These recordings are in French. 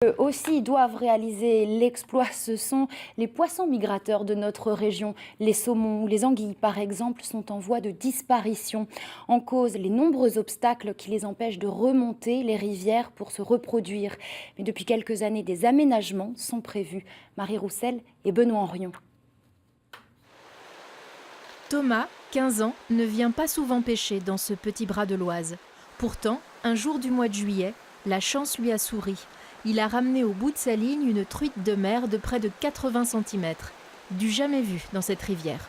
Eux aussi doivent réaliser l'exploit. Ce sont les poissons migrateurs de notre région. Les saumons ou les anguilles, par exemple, sont en voie de disparition. En cause, les nombreux obstacles qui les empêchent de remonter les rivières pour se reproduire. Mais depuis quelques années, des aménagements sont prévus. Marie Roussel et Benoît Henrion. Thomas, 15 ans, ne vient pas souvent pêcher dans ce petit bras de l'Oise. Pourtant, un jour du mois de juillet, la chance lui a souri. Il a ramené au bout de sa ligne une truite de mer de près de 80 cm, du jamais vu dans cette rivière.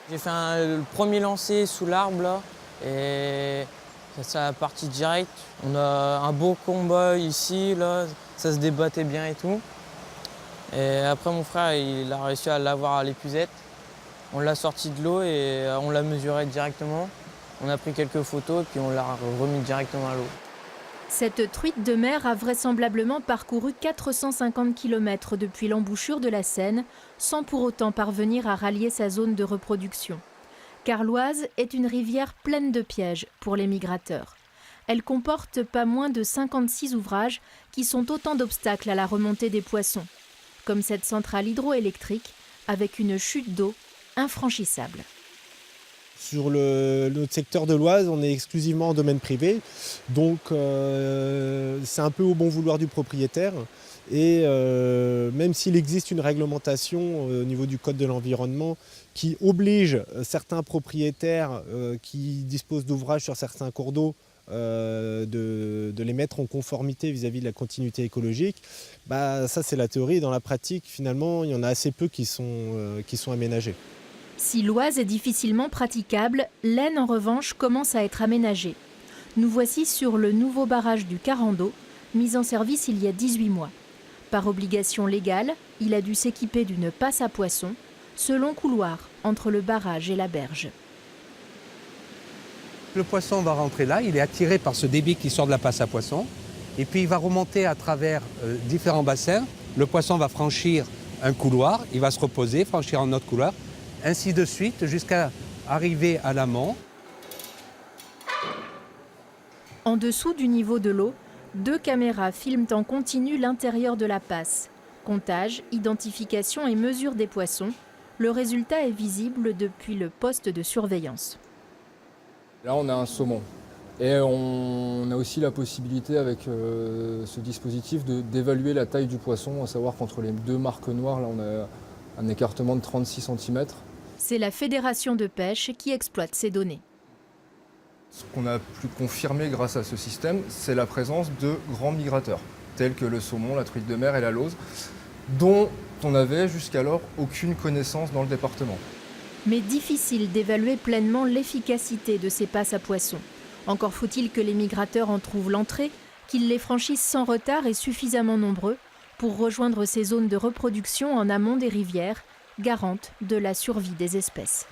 J'ai fait le premier lancer sous l'arbre là, et ça a parti direct. On a un beau combat ici, là, ça se débattait bien et tout. Et après mon frère, il a réussi à l'avoir à l'épuisette. On l'a sorti de l'eau et on l'a mesuré directement. On a pris quelques photos et puis on l'a remis directement à l'eau. Cette truite de mer a vraisemblablement parcouru 450 km depuis l'embouchure de la Seine, sans pour autant parvenir à rallier sa zone de reproduction. Car l'Oise est une rivière pleine de pièges pour les migrateurs. Elle comporte pas moins de 56 ouvrages qui sont autant d'obstacles à la remontée des poissons, comme cette centrale hydroélectrique avec une chute d'eau infranchissable. Sur notre secteur de l'Oise, on est exclusivement en domaine privé, donc c'est un peu au bon vouloir du propriétaire. Et même s'il existe une réglementation au niveau du Code de l'environnement qui oblige certains propriétaires qui disposent d'ouvrages sur certains cours d'eau de les mettre en conformité vis-à-vis de la continuité écologique, ça c'est la théorie. Dans la pratique, finalement, il y en a assez peu qui sont aménagés. Si l'Oise est difficilement praticable, l'Aisne en revanche commence à être aménagée. Nous voici sur le nouveau barrage du Carando, mis en service il y a 18 mois. Par obligation légale, il a dû s'équiper d'une passe à poissons, ce long couloir entre le barrage et la berge. Le poisson va rentrer là, il est attiré par ce débit qui sort de la passe à poissons, et puis il va remonter à travers différents bassins. Le poisson va franchir un couloir, il va se reposer, franchir un autre couloir, ainsi de suite jusqu'à arriver à l'amont. En dessous du niveau de l'eau, 2 caméras filment en continu l'intérieur de la passe. Comptage, identification et mesure des poissons. Le résultat est visible depuis le poste de surveillance. Là, on a un saumon. Et on a aussi la possibilité avec ce dispositif d'évaluer la taille du poisson, à savoir qu'entre les 2 marques noires, là, on a un écartement de 36 cm. C'est la Fédération de pêche qui exploite ces données. Ce qu'on a pu confirmer grâce à ce système, c'est la présence de grands migrateurs, tels que le saumon, la truite de mer et la lauze, dont on n'avait jusqu'alors aucune connaissance dans le département. Mais difficile d'évaluer pleinement l'efficacité de ces passes à poissons. Encore faut-il que les migrateurs en trouvent l'entrée, qu'ils les franchissent sans retard et suffisamment nombreux pour rejoindre ces zones de reproduction en amont des rivières, garantes de la survie des espèces.